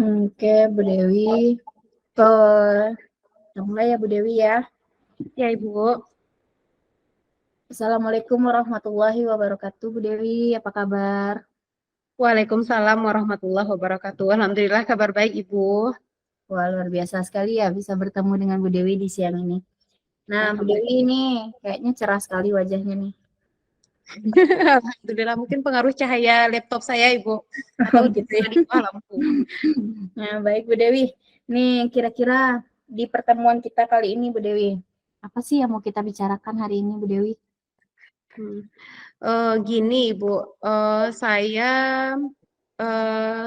Oke, Bu Dewi. Kita mulai ya Bu Dewi ya. Ya Ibu. Assalamualaikum warahmatullahi wabarakatuh Bu Dewi, apa kabar? Waalaikumsalam warahmatullahi wabarakatuh. Alhamdulillah kabar baik Ibu. Wah, luar biasa sekali ya bisa bertemu dengan Bu Dewi di siang ini. Nah, Bu Dewi Alhamdulillah. ini kayaknya cerah sekali wajahnya nih. Alhamdulillah mungkin pengaruh cahaya laptop saya Ibu atau Oh gitu ya. di bawah lampu. Nah, baik Bu Dewi. Nih, kira-kira di pertemuan kita kali ini Bu Dewi, apa sih yang mau kita bicarakan hari ini Bu Dewi? Gini Ibu, saya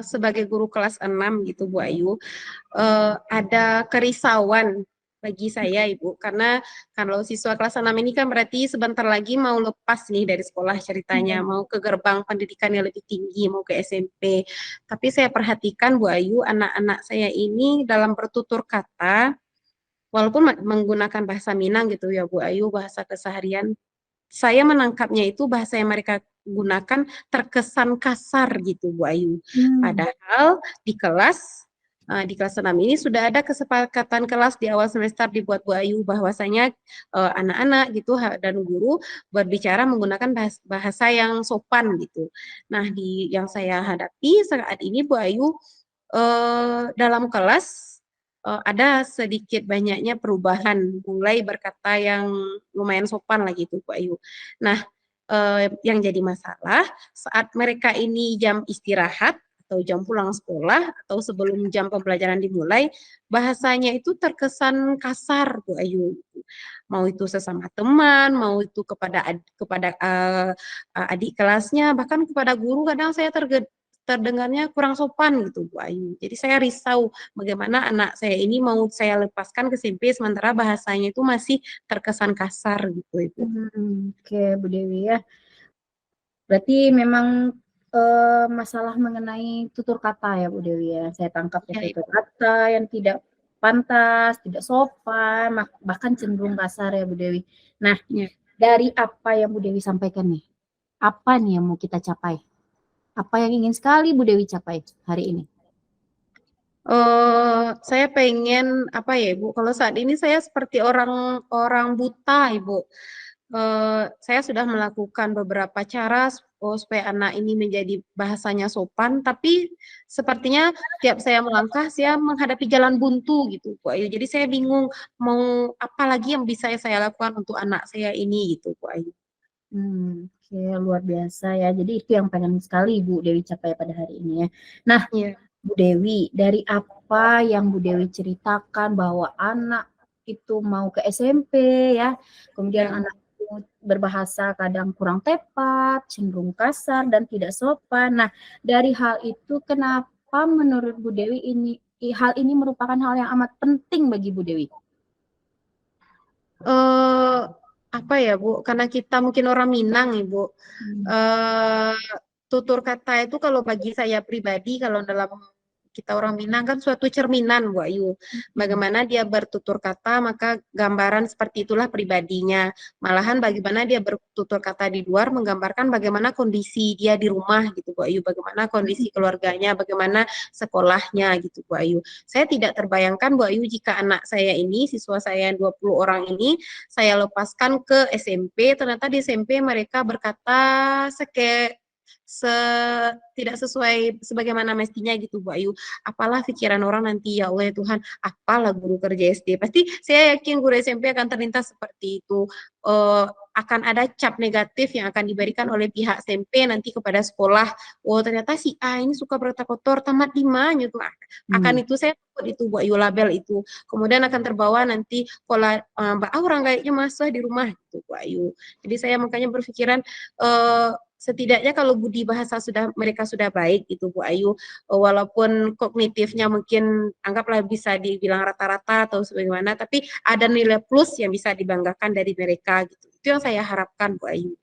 sebagai guru kelas 6 gitu Bu Ayu, ada kerisauan bagi saya Ibu, karena kalau siswa kelas 6 ini kan berarti sebentar lagi mau lepas nih dari sekolah ceritanya, mau ke gerbang pendidikan yang lebih tinggi, mau ke SMP. Tapi saya perhatikan Bu Ayu, anak-anak saya ini dalam bertutur kata, walaupun menggunakan bahasa Minang gitu ya Bu Ayu, bahasa keseharian, saya menangkapnya itu bahasa yang mereka gunakan terkesan kasar gitu Bu Ayu. Padahal di kelas 6 ini sudah ada kesepakatan kelas di awal semester dibuat Bu Ayu bahwasanya anak-anak gitu dan guru berbicara menggunakan bahasa yang sopan gitu. Nah, di yang saya hadapi saat ini Bu Ayu, dalam kelas ada sedikit banyaknya perubahan, mulai berkata yang lumayan sopan lagi itu Bu Ayu. Nah, yang jadi masalah saat mereka ini jam istirahat atau jam pulang sekolah atau sebelum jam pembelajaran dimulai, bahasanya itu terkesan kasar Bu Ayu. Mau itu sesama teman, mau itu kepada adik kelasnya, bahkan kepada guru kadang saya terdengarnya kurang sopan gitu Bu Ayu. Jadi saya risau bagaimana anak saya ini mau saya lepaskan ke SMP sementara bahasanya itu masih terkesan kasar gitu Ibu. Oke Bu Dewi ya. Berarti memang masalah mengenai tutur kata ya Bu Dewi ya. Saya tangkap ya, Ya, tutur Ibu. kata yang tidak pantas, tidak sopan, bahkan cenderung kasar ya Bu Dewi. Nah, Ya. dari apa yang Bu Dewi sampaikan nih? Apa nih yang mau kita capai? Apa yang ingin sekali Bu Dewi capai hari ini? Saya pengen apa ya Ibu? Kalau saat ini saya seperti orang orang buta Ibu. Saya sudah melakukan beberapa cara supaya anak ini menjadi bahasanya sopan, tapi sepertinya tiap saya melangkah saya menghadapi jalan buntu gitu Bu Ayu. Jadi saya bingung mau apa lagi yang bisa saya lakukan untuk anak saya ini gitu Bu Ayu. Oke, luar biasa ya. Jadi itu yang pengen sekali Bu Dewi capai pada hari ini ya. Nah, Iya. Bu Dewi, dari apa yang Bu Dewi ceritakan bahwa anak itu mau ke SMP ya, kemudian Ya. anak itu berbahasa kadang kurang tepat, cenderung kasar dan tidak sopan. Nah, dari hal itu kenapa menurut Bu Dewi hal ini merupakan hal yang amat penting bagi Bu Dewi? eh Apa ya Bu? Karena kita mungkin orang Minang Ibu. Hmm. eh Tutur kata itu kalau bagi saya pribadi, kalau dalam kita orang Minang kan suatu cerminan Bu Ayu. Hmm. Bagaimana dia bertutur kata, maka gambaran seperti itulah pribadinya. Malahan bagaimana dia bertutur kata di luar menggambarkan bagaimana kondisi dia di rumah gitu Bu Ayu, bagaimana kondisi keluarganya, bagaimana sekolahnya gitu Bu Ayu. Saya tidak terbayangkan Bu Ayu jika anak saya ini, siswa saya yang 20 orang ini, saya lepaskan ke SMP, ternyata di SMP mereka berkata se tidak sesuai sebagaimana mestinya gitu Bu Ayu. Apalah pikiran orang nanti, ya Allah ya Tuhan, apalah guru kerja SD. Pasti saya yakin guru SMP akan terlintas seperti itu. Akan ada cap negatif yang akan diberikan oleh pihak SMP nanti kepada sekolah. Oh ternyata si A ini suka berkata kotor, tamat 5 gitu. Akan itu saya takut itu Bu Ayu, label itu. Kemudian akan terbawa nanti pola Mbak orang kayaknya masa di rumah gitu Bu Ayu. Jadi saya makanya berpikiran setidaknya kalau budi bahasa mereka sudah baik itu Bu Ayu, walaupun kognitifnya mungkin anggaplah bisa dibilang rata-rata atau sebagaimana, tapi ada nilai plus yang bisa dibanggakan dari mereka gitu. Itu yang saya harapkan Bu Ayu.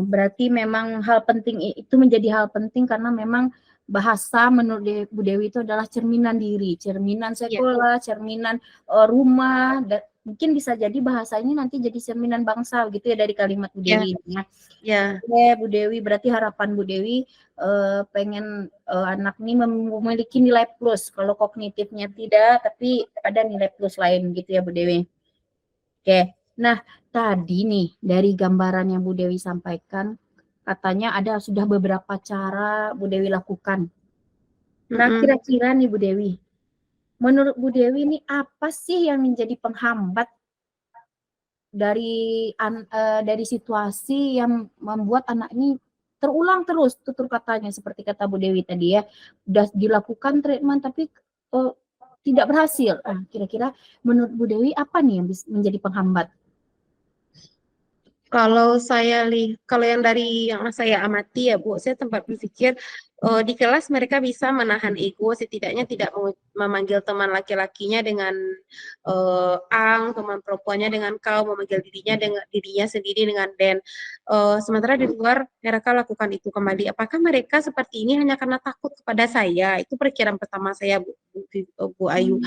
Berarti memang hal penting itu menjadi hal penting karena memang bahasa menurut Bu Dewi itu adalah cerminan diri, cerminan Iya, sekolah, cerminan rumah, mungkin bisa jadi bahasa ini nanti jadi cerminan bangsal gitu ya dari kalimat Bu Ya, Dewi ini ya. ya. Oke, Bu Dewi, berarti harapan Bu Dewi pengen anak ini memiliki nilai plus. Kalau kognitifnya tidak, tapi ada nilai plus lain gitu ya Bu Dewi. Oke, nah tadi nih dari gambaran yang Bu Dewi sampaikan, katanya ada sudah beberapa cara Bu Dewi lakukan. Nah Mm-mm. kira-kira nih Bu Dewi, menurut Bu Dewi ini apa sih yang menjadi penghambat dari situasi yang membuat anak ini terulang terus tutur katanya seperti kata Bu Dewi tadi ya, udah dilakukan treatment tapi tidak berhasil. Nah, kira-kira menurut Bu Dewi apa nih yang menjadi penghambat? Kalau yang dari yang saya amati ya Bu, saya tempat berpikir di kelas mereka bisa menahan ego, setidaknya tidak memanggil teman laki-lakinya dengan ang, teman perempuannya dengan kau, memanggil dirinya sendiri dengan den. Sementara di luar mereka lakukan itu kembali. Apakah mereka seperti ini hanya karena takut kepada saya? Itu perkiraan pertama saya Bu Ayu.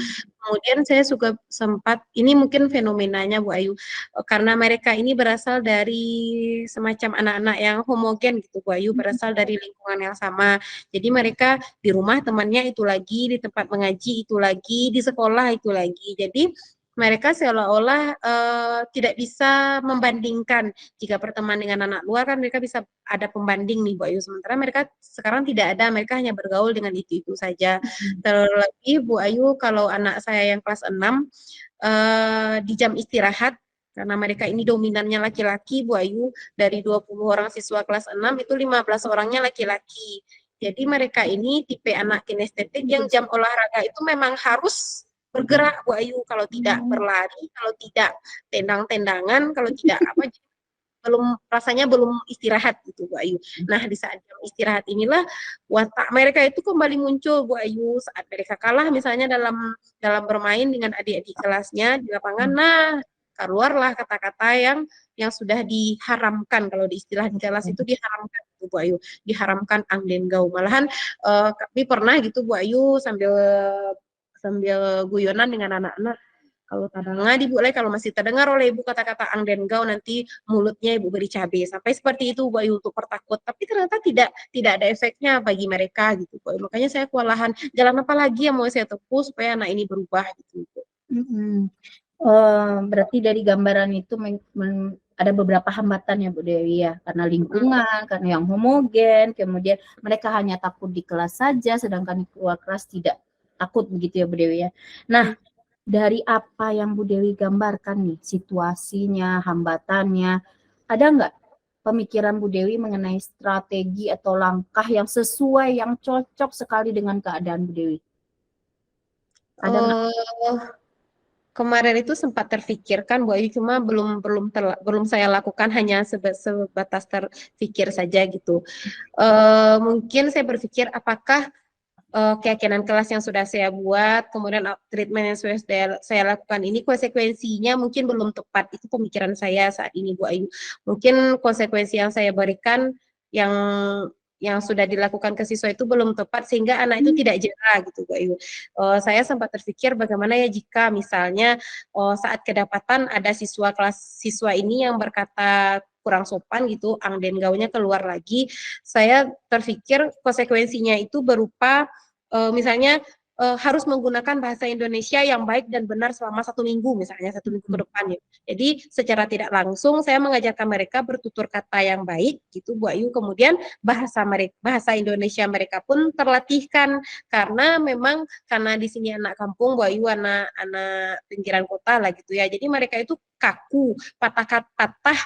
Kemudian saya juga sempat, ini mungkin fenomenanya Bu Ayu, karena mereka ini berasal dari semacam anak-anak yang homogen gitu Bu Ayu, berasal dari lingkungan yang sama. Jadi mereka di rumah temannya itu lagi, di tempat mengaji itu lagi, di sekolah itu lagi. Jadi mereka seolah-olah tidak bisa membandingkan. Jika berteman dengan anak luar kan mereka bisa ada pembanding nih Bu Ayu. Sementara mereka sekarang tidak ada, mereka hanya bergaul dengan itu-itu saja. Terlebih Bu Ayu, kalau anak saya yang kelas 6 di jam istirahat, karena mereka ini dominannya laki-laki Bu Ayu, dari 20 orang siswa kelas 6 itu 15 orangnya laki-laki. Jadi mereka ini tipe anak kinestetik yang jam olahraga itu memang harus bergerak Bu Ayu, kalau tidak berlari, kalau tidak tendang-tendangan, kalau tidak apa, rasanya belum istirahat gitu Bu Ayu. Nah di saat jam istirahat inilah watak mereka itu kembali muncul Bu Ayu, saat mereka kalah misalnya dalam dalam bermain dengan adik-adik kelasnya di lapangan. Nah keluarlah kata-kata yang sudah diharamkan, kalau di istilah di kelas itu diharamkan gitu Bu Ayu, diharamkan angdenggau. Malahan kami pernah gitu Bu Ayu sambil sambil guyonan dengan anak-anak, kalau tadangan ibu lagi, kalau masih terdengar oleh ibu kata-kata ang dan gau, nanti mulutnya ibu beri cabai. Sampai seperti itu Bu Ayu, untuk pertakut. Tapi ternyata tidak ada efeknya bagi mereka gitu Bu Ayu. Makanya saya kewalahan, jalan apa lagi yang mau saya tempuh supaya anak ini berubah gitu Bu. Berarti dari gambaran itu ada beberapa hambatan ya Bu Dewi ya, karena lingkungan, karena yang homogen, kemudian mereka hanya takut di kelas saja, sedangkan di luar kelas tidak takut begitu ya Bu Dewi ya. Nah, dari apa yang Bu Dewi gambarkan nih, situasinya, hambatannya, ada nggak pemikiran Bu Dewi mengenai strategi atau langkah yang sesuai, yang cocok sekali dengan keadaan Bu Dewi? Ada nggak? Kemarin itu sempat terfikirkan Bu Ayu, cuma belum saya lakukan, hanya sebatas terfikir saja gitu. Mungkin saya berpikir apakah keyakinan kelas yang sudah saya buat, kemudian treatment yang sudah saya lakukan ini konsekuensinya mungkin belum tepat. Itu pemikiran saya saat ini Bu Ayu. Mungkin konsekuensi yang saya berikan yang sudah dilakukan ke siswa itu belum tepat, sehingga anak itu tidak jera gitu Bu Ayu. Saya sempat terpikir bagaimana ya jika misalnya saat kedapatan ada siswa ini yang berkata kurang sopan gitu, ang dan gaunya keluar lagi, saya terpikir konsekuensinya itu berupa misalnya harus menggunakan bahasa Indonesia yang baik dan benar selama 1 minggu, misalnya 1 minggu ke depannya. Jadi secara tidak langsung saya mengajarkan mereka bertutur kata yang baik gitu Bu Ayu, kemudian bahasa Indonesia mereka pun terlatihkan, karena memang karena di sini anak kampung Bu Ayu, anak pinggiran kota lah gitu ya. Jadi mereka itu kaku, patah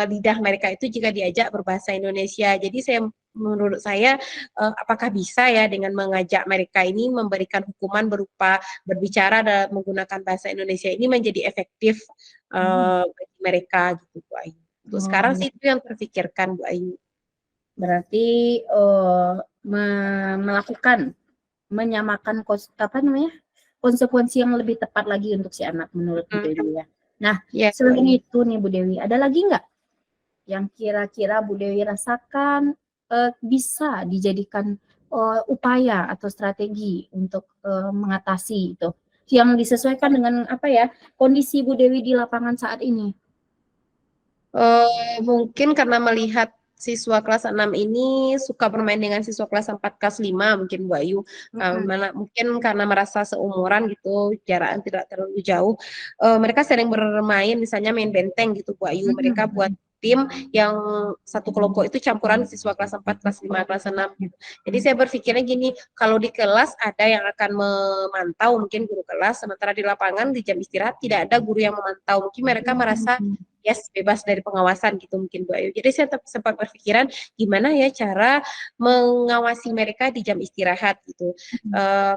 lidah mereka itu jika diajak berbahasa Indonesia. Jadi menurut saya apakah bisa ya dengan mengajak mereka ini memberikan hukuman berupa berbicara dan menggunakan bahasa Indonesia ini menjadi efektif bagi mereka gitu Bu Ayu. Untuk sekarang sih itu yang terpikirkan Bu Ayu. Berarti melakukan menyamakan konsekuensi yang lebih tepat lagi untuk si anak menurut Bu Dewi ya. Nah, selain itu nih Bu Dewi, ada lagi nggak yang kira-kira Bu Dewi rasakan bisa dijadikan upaya atau strategi untuk mengatasi itu yang disesuaikan dengan apa ya, kondisi Bu Dewi di lapangan saat ini? Mungkin karena melihat siswa kelas 6 ini suka bermain dengan siswa kelas 4, kelas 5 mungkin Bu Ayu. Mungkin karena merasa seumuran gitu, jarak tidak terlalu jauh. Mereka sering bermain misalnya main benteng gitu Bu Ayu. Mereka buat tim yang satu kelompok itu campuran siswa kelas 4, kelas 5, kelas 6 gitu. Jadi saya berpikirnya gini, kalau di kelas ada yang akan memantau mungkin guru kelas, sementara di lapangan di jam istirahat tidak ada guru yang memantau. Mungkin mereka merasa yes, bebas dari pengawasan gitu mungkin Bu Ayu. Jadi saya sempat berpikiran gimana ya cara mengawasi mereka di jam istirahat gitu.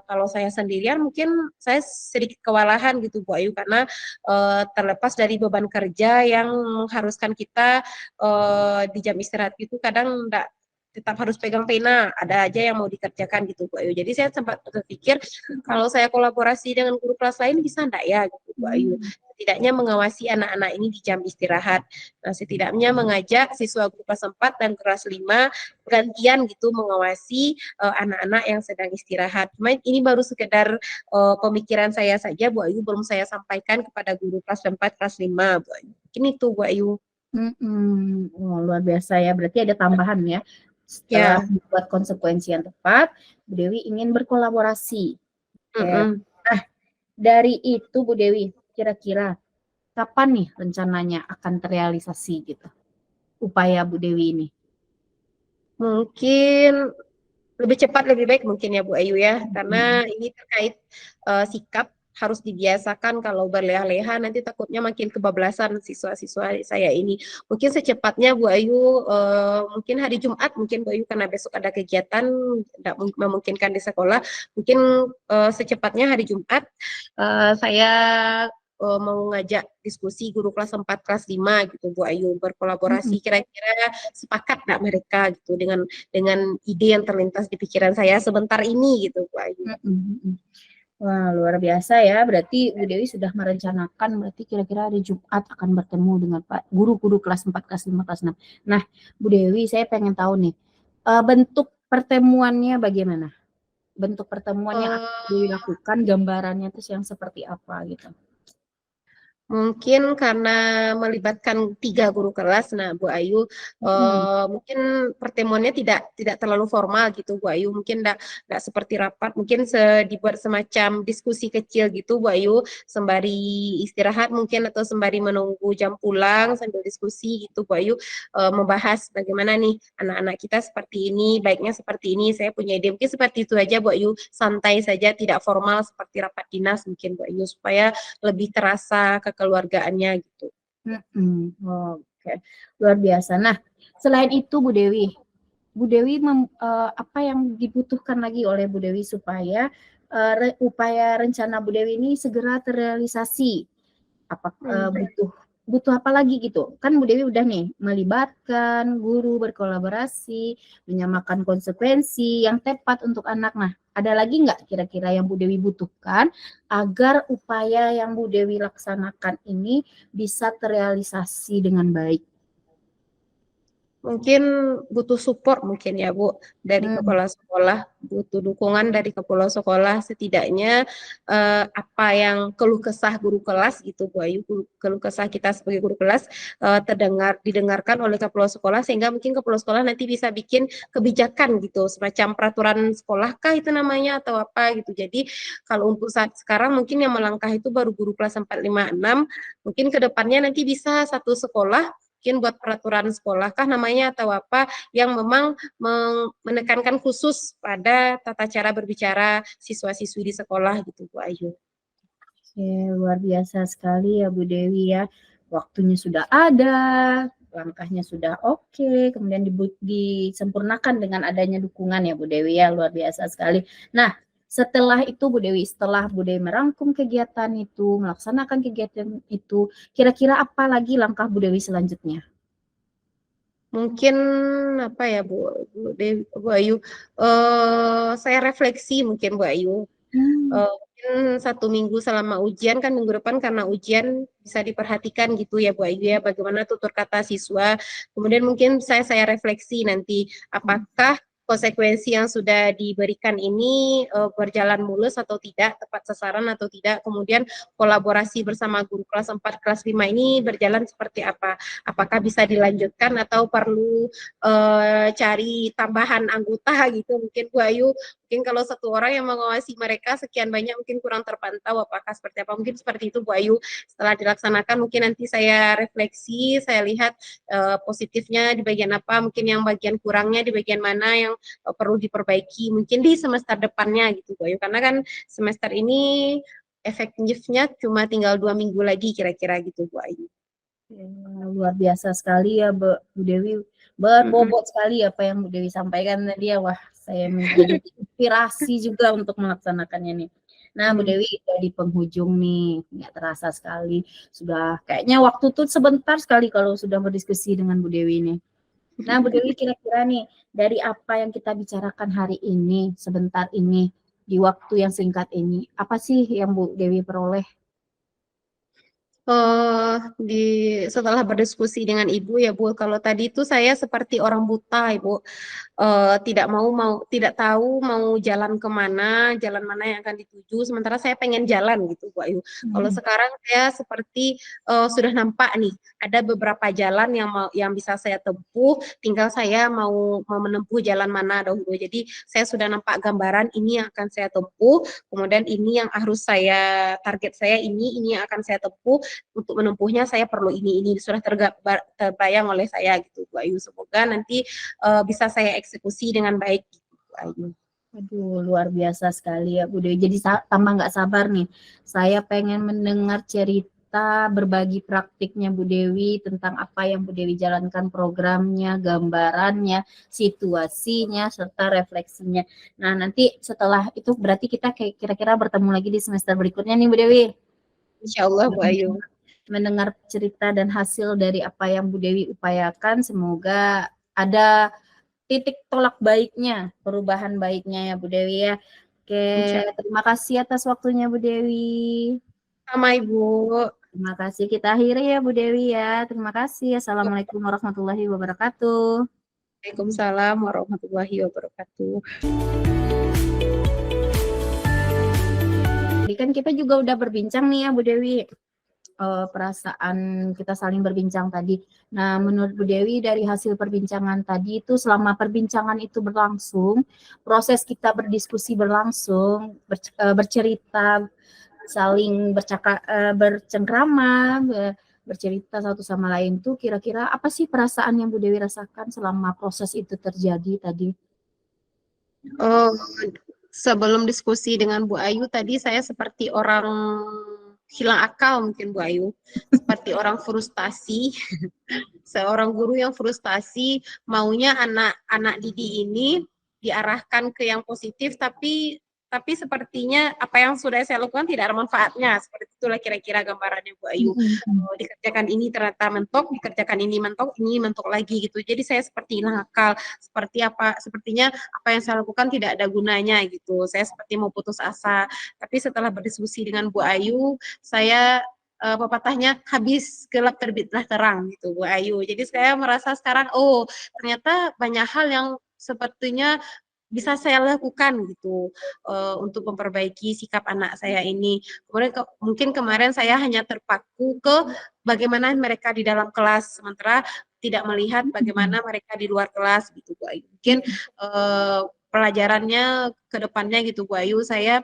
Kalau saya sendirian mungkin saya sedikit kewalahan gitu Bu Ayu karena terlepas dari beban kerja yang mengharuskan kita di jam istirahat itu kadang enggak tetap harus pegang pena, ada aja yang mau dikerjakan gitu Bu Ayu. Jadi saya sempat berpikir kalau saya kolaborasi dengan guru kelas lain bisa enggak ya gitu Bu Ayu. Setidaknya mengawasi anak-anak ini di jam istirahat. Nah, setidaknya mengajak siswa guru kelas 4 dan kelas 5 gantian gitu mengawasi anak-anak yang sedang istirahat. Cuma ini baru sekedar pemikiran saya saja Bu Ayu, belum saya sampaikan kepada guru kelas 4, kelas 5 Bu Ayu. Ini tuh Bu Ayu. Oh, luar biasa ya. Berarti ada tambahan ya. Setelah Ya. membuat konsekuensi yang tepat, Bu Dewi ingin berkolaborasi. Nah, dari itu Bu Dewi, kira-kira kapan nih rencananya akan terrealisasi gitu upaya Bu Dewi ini? Mungkin lebih cepat lebih baik mungkin ya Bu Ayu ya, karena ini terkait sikap harus dibiasakan kalau berleha-leha nanti takutnya makin kebablasan siswa-siswa saya ini. Mungkin secepatnya Bu Ayu mungkin hari Jumat mungkin Bu Ayu karena besok ada kegiatan tidak memungkinkan di sekolah. Mungkin secepatnya hari Jumat saya mau ngajak diskusi guru kelas 4, kelas 5 gitu Bu Ayu berkolaborasi kira-kira sepakat nggak mereka gitu dengan ide yang terlintas di pikiran saya sebentar ini gitu Bu Ayu. Wah, luar biasa ya. Berarti Bu Dewi sudah merencanakan berarti kira-kira hari Jumat akan bertemu dengan Pak guru-guru kelas 4, kelas 5, kelas 6. Nah, Bu Dewi, saya pengen tahu nih, bentuk pertemuannya bagaimana? Bentuk pertemuan yang akan Bu Dewi lakukan, gambarannya itu yang seperti apa gitu? Mungkin karena melibatkan 3 guru kelas, nah Bu Ayu mungkin pertemuannya tidak terlalu formal gitu Bu Ayu, mungkin enggak seperti rapat, mungkin dibuat semacam diskusi kecil gitu Bu Ayu, sembari istirahat mungkin atau sembari menunggu jam pulang sambil diskusi gitu Bu Ayu, membahas bagaimana nih anak-anak kita seperti ini, baiknya seperti ini, saya punya ide, mungkin seperti itu aja Bu Ayu, santai saja, tidak formal seperti rapat dinas mungkin Bu Ayu, supaya lebih terasa kekeluargaannya gitu. Oke, luar biasa. Nah, selain itu Bu Dewi apa yang dibutuhkan lagi oleh Bu Dewi supaya upaya rencana Bu Dewi ini segera terrealisasi? Apa butuh apa lagi gitu? Kan Bu Dewi udah nih melibatkan guru, berkolaborasi, menyamakan konsekuensi yang tepat untuk anak. Nah, ada lagi nggak kira-kira yang Bu Dewi butuhkan agar upaya yang Bu Dewi laksanakan ini bisa terrealisasi dengan baik? Mungkin butuh support mungkin ya Bu dari kepala sekolah, butuh dukungan dari kepala sekolah setidaknya apa yang keluh kesah guru kelas gitu Bu Ayu, keluh kesah kita sebagai guru kelas didengarkan oleh kepala sekolah sehingga mungkin kepala sekolah nanti bisa bikin kebijakan gitu semacam peraturan sekolah kah itu namanya atau apa gitu. Jadi kalau untuk saat sekarang mungkin yang melangkah itu baru guru kelas 4, 5, 6, mungkin kedepannya nanti bisa satu sekolah mungkin buat peraturan sekolah kah namanya atau apa yang memang menekankan khusus pada tata cara berbicara siswa-siswi di sekolah gitu Bu Ayu. Oke, luar biasa sekali ya Bu Dewi ya. Waktunya sudah ada, langkahnya sudah oke, kemudian disempurnakan dengan adanya dukungan ya Bu Dewi ya, luar biasa sekali. Nah, setelah itu Bu Dewi, setelah Bu Dewi merangkum kegiatan itu, melaksanakan kegiatan itu, kira-kira apa lagi langkah Bu Dewi selanjutnya? Mungkin apa ya Bu Ayu, saya refleksi mungkin Bu Ayu. Mungkin 1 minggu selama ujian kan minggu depan karena ujian bisa diperhatikan gitu ya Bu Ayu ya bagaimana tutur kata siswa. Kemudian mungkin saya refleksi nanti apakah konsekuensi yang sudah diberikan ini berjalan mulus atau tidak, tepat sasaran atau tidak, kemudian kolaborasi bersama guru kelas 4, kelas 5 ini berjalan seperti apa, apakah bisa dilanjutkan atau perlu cari tambahan anggota gitu, mungkin Bu Ayu, mungkin kalau satu orang yang mengawasi mereka sekian banyak mungkin kurang terpantau, apakah seperti apa, mungkin seperti itu Bu Ayu. Setelah dilaksanakan mungkin nanti saya refleksi, saya lihat positifnya di bagian apa, mungkin yang bagian kurangnya di bagian mana yang perlu diperbaiki mungkin di semester depannya gitu Bu Ayu, karena kan semester ini efektifnya cuma tinggal 2 minggu lagi kira-kira gitu Bu Ayu. Ya, luar biasa sekali ya Bu Dewi, Mm -mm. berbobot sekali apa yang Bu Dewi sampaikan tadi ya. Wah, saya menjadi inspirasi juga untuk melaksanakannya nih. Nah, Bu Dewi udah di penghujung nih, nggak terasa sekali. Sudah kayaknya waktu tuh sebentar sekali kalau sudah berdiskusi dengan Bu Dewi nih. Nah, Bu Dewi kira-kira nih dari apa yang kita bicarakan hari ini, sebentar ini, di waktu yang singkat ini, apa sih yang Bu Dewi peroleh? Di setelah berdiskusi dengan Ibu ya Bu, kalau tadi itu saya seperti orang buta Ibu, tidak tahu mau jalan kemana, jalan mana yang akan dituju. Sementara saya pengen jalan gitu Bu Ayu. Kalau sekarang saya seperti sudah nampak nih, ada beberapa jalan yang bisa saya tempuh. Tinggal saya mau menempuh jalan mana dahulu. Jadi saya sudah nampak gambaran ini yang akan saya tempuh. Kemudian ini yang harus saya target saya ini yang akan saya tempuh. Untuk menempuhnya saya perlu ini sudah terbayang oleh saya gitu Bu Ayu. Semoga nanti bisa saya eksekusi dengan baik gitu Bu Ayu. Aduh, luar biasa sekali ya Bu Dewi. Jadi tambah nggak sabar nih. Saya pengen mendengar cerita berbagi praktiknya Bu Dewi tentang apa yang Bu Dewi jalankan, programnya, gambarannya, situasinya, serta refleksinya. Nah, nanti setelah itu berarti kita kira-kira bertemu lagi di semester berikutnya nih Bu Dewi. Insya Allah Bu Ayu. Mendengar cerita dan hasil dari apa yang Bu Dewi upayakan, semoga ada titik tolak baiknya, perubahan baiknya ya Bu Dewi ya. Oke, terima kasih atas waktunya Bu Dewi. Sama Ibu. Terima kasih, kita akhiri ya Bu Dewi ya. Terima kasih. Assalamualaikum warahmatullahi wabarakatuh. Waalaikumsalam warahmatullahi wabarakatuh. Jadi kan kita juga udah berbincang nih ya Bu Dewi. Perasaan kita saling berbincang tadi. Nah, menurut Bu Dewi dari hasil perbincangan tadi itu selama perbincangan itu berlangsung, proses kita berdiskusi berlangsung, bercerita, saling bercengkrama, bercerita satu sama lain tuh kira-kira apa sih perasaan yang Bu Dewi rasakan selama proses itu terjadi tadi? Sebelum diskusi dengan Bu Ayu tadi saya seperti orang hilang akal mungkin Bu Ayu, seperti orang frustasi, seorang guru yang frustasi maunya anak-anak didik ini diarahkan ke yang positif, tapi sepertinya apa yang sudah saya lakukan tidak ada manfaatnya. Seperti itulah kira-kira gambarannya Bu Ayu. Dikerjakan ini ternyata mentok, dikerjakan ini mentok lagi gitu. Jadi saya seperti hilang akal, sepertinya apa yang saya lakukan tidak ada gunanya gitu. Saya seperti mau putus asa. Tapi setelah berdiskusi dengan Bu Ayu, saya pepatahnya habis gelap terbitlah terang gitu Bu Ayu. Jadi saya merasa sekarang ternyata banyak hal yang sepertinya bisa saya lakukan gitu untuk memperbaiki sikap anak saya ini. Kemudian mungkin kemarin saya hanya terpaku ke bagaimana mereka di dalam kelas, sementara tidak melihat bagaimana mereka di luar kelas gitu Bu Ayu. Mungkin pelajarannya ke depannya gitu Bu Ayu, saya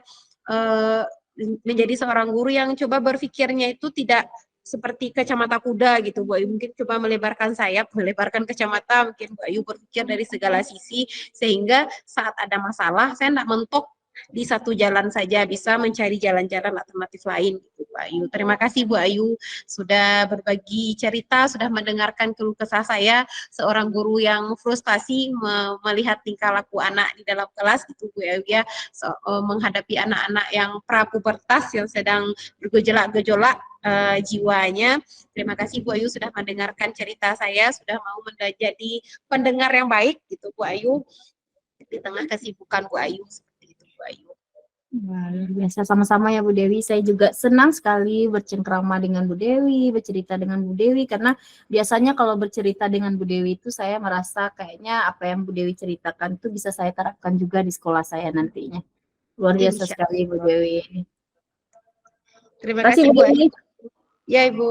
menjadi seorang guru yang coba berpikirnya itu tidak seperti kacamata kuda gitu Bu Ayu, mungkin coba melebarkan sayap, melebarkan kacamata, mungkin Bu Ayu berpikir dari segala sisi sehingga saat ada masalah saya tidak mentok di satu jalan saja, bisa mencari jalan-jalan alternatif lain gitu Bu Ayu. Terima kasih Bu Ayu sudah berbagi cerita, sudah mendengarkan keluh kesah saya, seorang guru yang frustasi melihat tingkah laku anak di dalam kelas gitu Bu Ayu ya, menghadapi anak-anak yang prapubertas yang sedang bergejolak-gejolak jiwanya. Terima kasih Bu Ayu sudah mendengarkan cerita saya, sudah mau menjadi pendengar yang baik gitu Bu Ayu di tengah kesibukan Bu Ayu seperti itu Bu Ayu. Wah, luar biasa, sama-sama ya Bu Dewi. Saya juga senang sekali bercengkrama dengan Bu Dewi, bercerita dengan Bu Dewi, karena biasanya kalau bercerita dengan Bu Dewi itu saya merasa kayaknya apa yang Bu Dewi ceritakan itu bisa saya terapkan juga di sekolah saya nantinya. Luar biasa Insya sekali Bu Allah. Dewi. Terima Terima kasih kasih Bu Bu Ayu. Dewi. Ya Ibu.